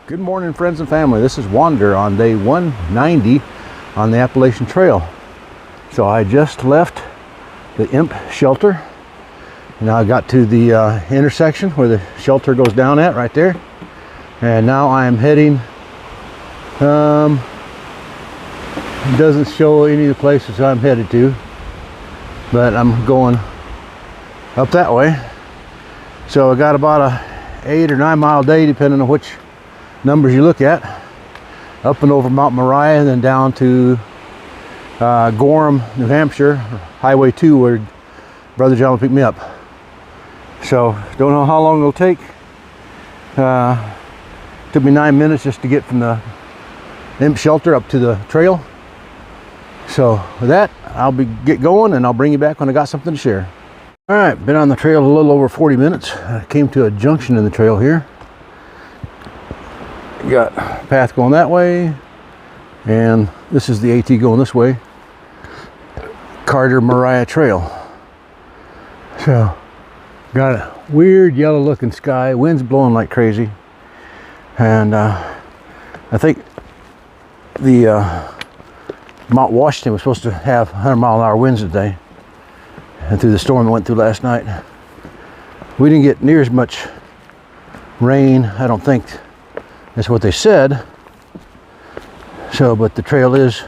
Good morning, friends and family. This is Wander on day 190 on the Appalachian Trail. So I just left the imp shelter. Now I got to the intersection where the shelter goes down at right there. And now I am heading, it doesn't show any of the places I'm headed to, but I'm going up that way. So I got about a 8 or 9 mile day, depending on which numbers you look at, up and over Mount Moriah and then down to Gorham, New Hampshire, Highway 2, where Brother John will pick me up. So don't know how long it'll take. Took me 9 minutes just to get from the imp shelter up to the trail. So with that, I'll get going and I'll bring you back when I got something to share. All right, been on the trail a little over 40 minutes. I came to a junction in the trail here. Got a path going that way, and this is the AT going this way. Carter Moriah Trail. So got a weird yellow looking sky, wind's blowing like crazy, and I think the Mount Washington was supposed to have 100-mile-an-hour winds today, and through the storm that went through last night, we didn't get near as much rain, I don't think. That's what they said. So, but the trail is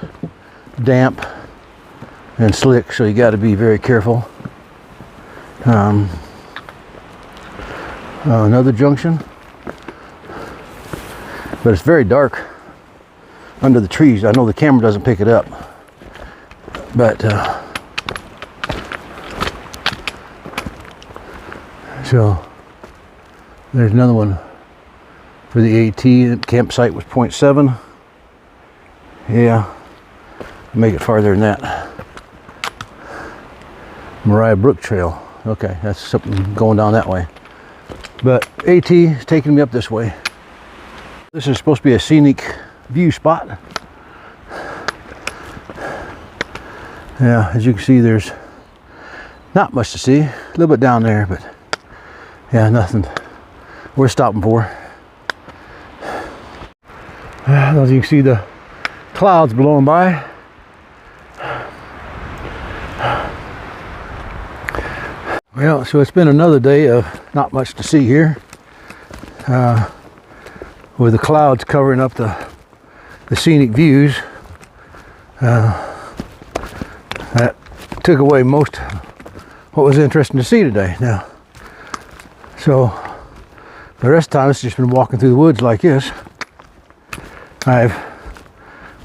damp and slick, so you got to be very careful. Another junction, but it's very dark under the trees. I know the camera doesn't pick it up, but so there's another one. For the AT, the campsite was 0.7. Yeah, make it farther than that. Moriah Brook Trail. Okay, that's something going down that way. But AT is taking me up this way. This is supposed to be a scenic view spot. Yeah, as you can see, there's not much to see. A little bit down there, but yeah, nothing worth stopping for. As you can see, the clouds blowing by. Well, so it's been another day of not much to see here, with the clouds covering up the scenic views. That took away most what was interesting to see today. Now, so the rest of the time it's just been walking through the woods like this. I've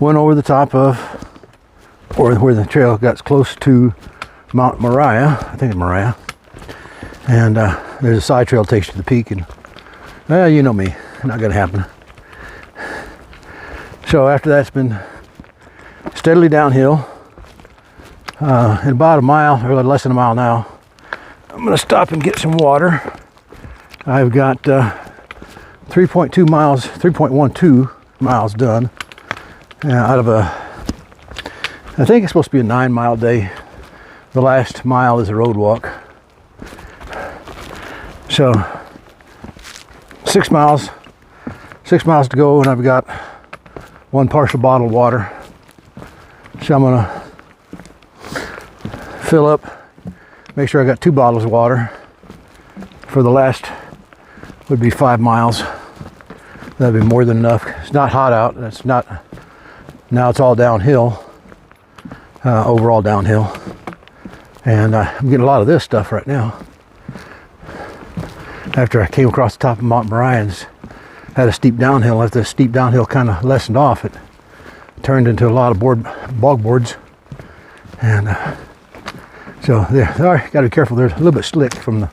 went over the top of, or where the trail got close to Mount Moriah, I think it's Moriah, and there's a side trail that takes you to the peak, and you know me, not gonna happen. So after that, it's been steadily downhill. In about a mile, or less than a mile now, I'm gonna stop and get some water. I've got 3.2 miles, 3.12 miles done out of I think it's supposed to be a 9-mile day. The last mile is a road walk. So 6 miles to go, and I've got 1 partial bottle of water. So I'm gonna fill up, make sure I got 2 bottles of water for the last, would be 5 miles. That'd be more than enough. It's not hot out. It's not. Now it's all downhill. Overall downhill. And I'm getting a lot of this stuff right now. After I came across the top of Mount Moriah and had a steep downhill, after the steep downhill kind of lessened off, it turned into a lot of bog boards. And so there, got to be careful. There's a little bit slick from the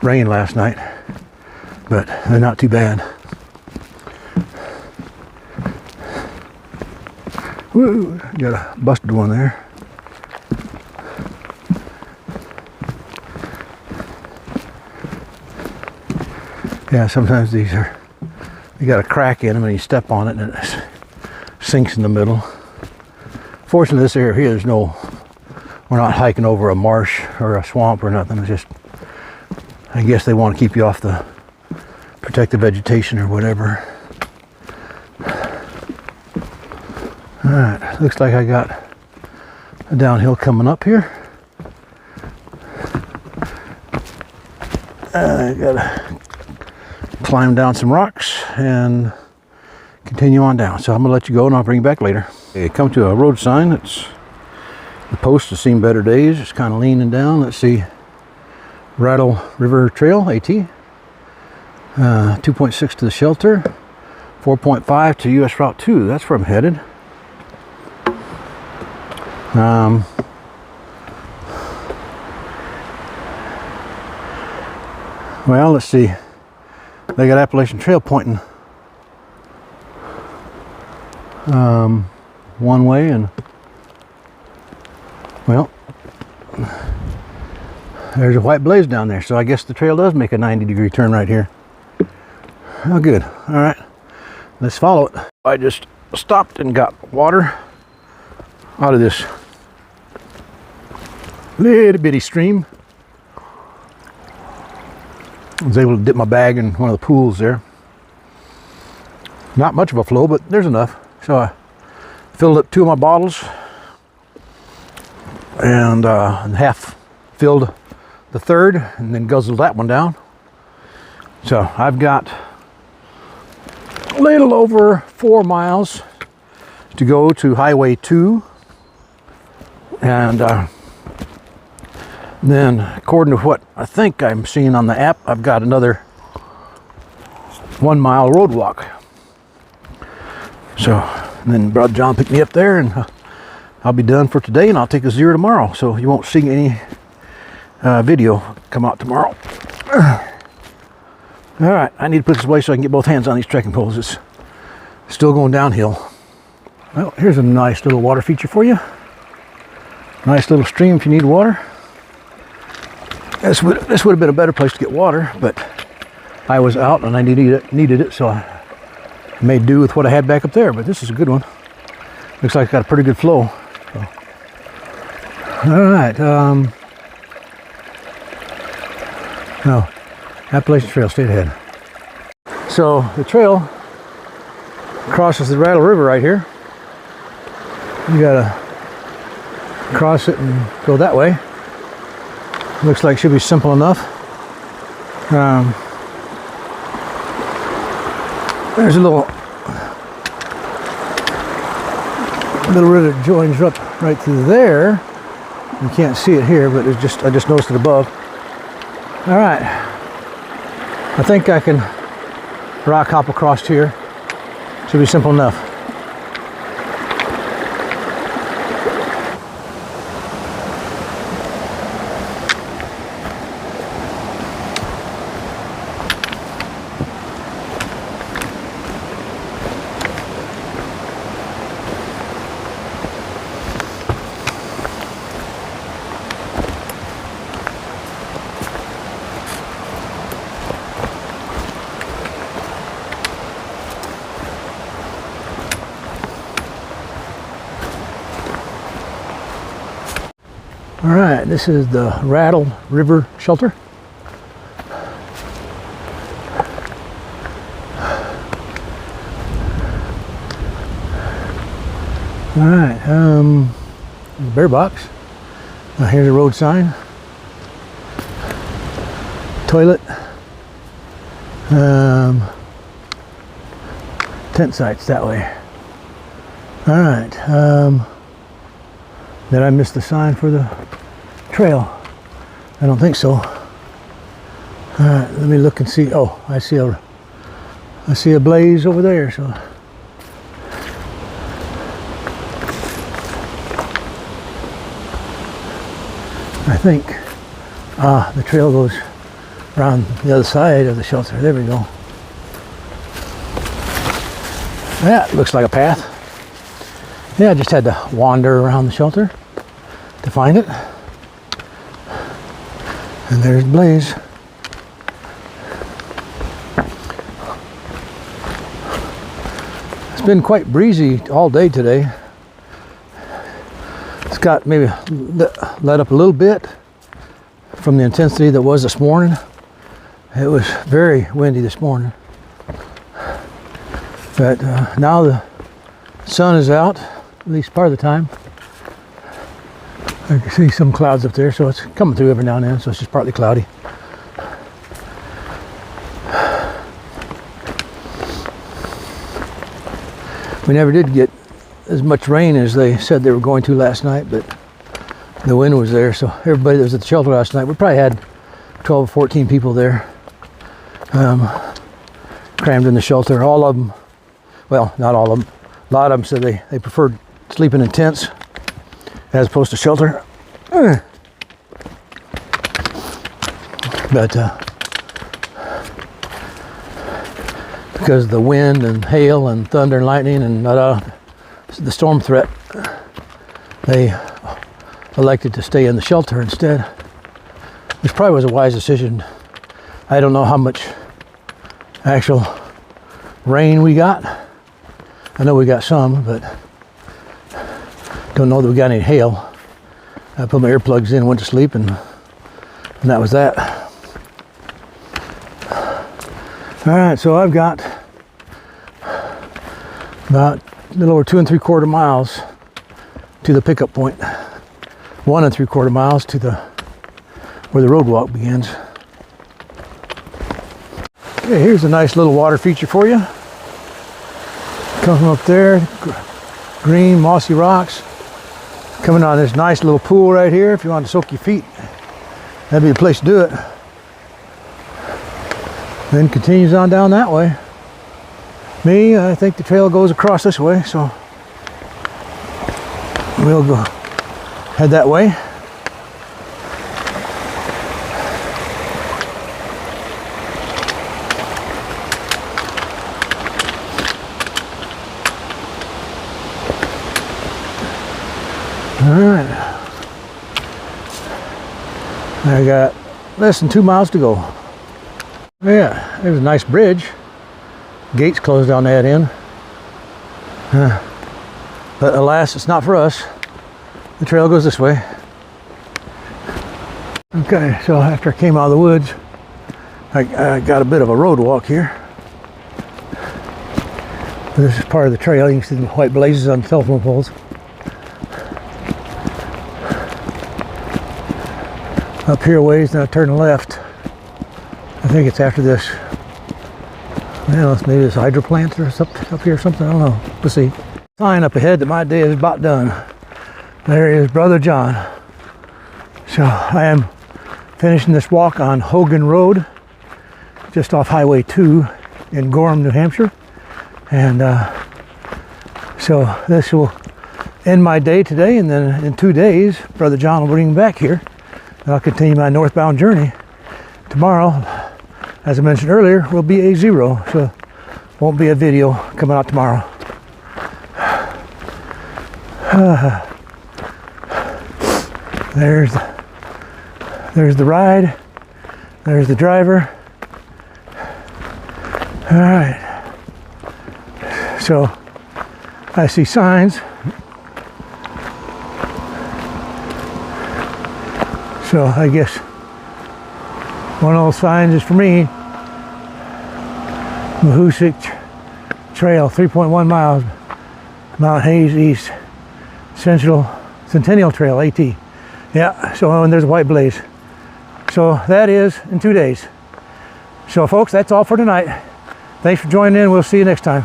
rain last night, but they're not too bad. Woo, got a busted one there. Yeah, sometimes these are, you got a crack in them and you step on it and it sinks in the middle. Fortunately, this area here, we're not hiking over a marsh or a swamp or nothing. It's just, I guess they want to keep you off the protect the vegetation or whatever. Alright, looks like I got a downhill coming up here. I gotta climb down some rocks and continue on down. So I'm gonna let you go and I'll bring you back later. Okay, come to a road sign. It's the post has seen better days. It's kind of leaning down. Let's see. Rattle River Trail, AT. 2.6 to the shelter. 4.5 to US Route 2. That's where I'm headed. Well, let's see. They got Appalachian Trail pointing one way, and well, there's a white blaze down there, so I guess the trail does make a 90-degree turn right here. Oh, good. All right, let's follow it. I just stopped and got water out of this little bitty stream. I was able to dip my bag in one of the pools there. Not much of a flow, but there's enough. So I filled up 2 of my bottles and half filled the third, and then guzzled that one down. So I've got a little over 4 miles to go to Highway 2, and then according to what I think I'm seeing on the app, I've got another 1 mile road walk. So then Brother John picked me up there, and I'll be done for today, and I'll take a 0 tomorrow, so you won't see any video come out tomorrow. All right, I need to put this away so I can get both hands on these trekking poles. It's still going downhill. Well, here's a nice little water feature for you. Nice little stream if you need water. This would have been a better place to get water, but I was out and I needed it, so I made do with what I had back up there. But this is a good one. Looks like it's got a pretty good flow. So. All right. No, Appalachian Trail, straight ahead. So the trail crosses the Rattle River right here. You gotta cross it and go that way. Looks like it should be simple enough. There's a little river that joins up right through there. You can't see it here, but it's just I just noticed it above. All right, I think I can rock hop across here. Should be simple enough. All right, this is the Rattle River Shelter. All right, the bear box. Here's a road sign. Toilet. Tent sites that way. All right. Did I miss the sign for the trail? I don't think so. All right, let me look and see. Oh, I see a blaze over there. So I think the trail goes around the other side of the shelter. There we go. That looks like a path. Yeah, I just had to wander around the shelter to find it. And there's Blaze. It's been quite breezy all day today. It's got maybe let up a little bit from the intensity that was this morning. It was very windy this morning. But now the sun is out at least part of the time. I can see some clouds up there, so it's coming through every now and then, so it's just partly cloudy. We never did get as much rain as they said they were going to last night, but the wind was there, so everybody that was at the shelter last night, we probably had 12 or 14 people there, crammed in the shelter. All of them, well, not all of them, a lot of them said they preferred sleeping in tents as opposed to shelter. But because of the wind and hail and thunder and lightning and the storm threat, they elected to stay in the shelter instead, which probably was a wise decision. I don't know how much actual rain we got. I know we got some, but don't know that we got any hail. I put my earplugs in, went to sleep, and that was that. All right, so I've got about a little over 2 3/4 miles to the pickup point. 1 3/4 miles to where the road walk begins. Okay, here's a nice little water feature for you. Come from up there, green mossy rocks. Coming on this nice little pool right here. If you want to soak your feet, that'd be the place to do it. Then continues on down that way. I think the trail goes across this way, so we'll go head that way. All right, I got less than 2 miles to go. Yeah, there's a nice bridge. Gates closed on that end. But alas, it's not for us. The trail goes this way. Okay, so after I came out of the woods, I got a bit of a road walk here. This is part of the trail. You can see the white blazes on the telephone poles. Up here a ways, then I turn left. I think it's after this. Well, maybe this hydro plant or something up here or something. I don't know. We'll see. Sign up ahead that my day is about done. There is Brother John. So I am finishing this walk on Hogan Road, just off Highway 2 in Gorham, New Hampshire. And so this will end my day today, and then in 2 days, Brother John will bring me back here, and I'll continue my northbound journey. Tomorrow, as I mentioned earlier, will be a zero, so won't be a video coming out tomorrow. There's the ride. There's the driver. All right. So I see signs. So I guess one of those signs is for me. Mahoosuc Trail, 3.1 miles, Mount Hayes East, Centennial Trail, AT. Yeah, so and there's a white blaze. So that is in 2 days. So folks, that's all for tonight. Thanks for joining in. We'll see you next time.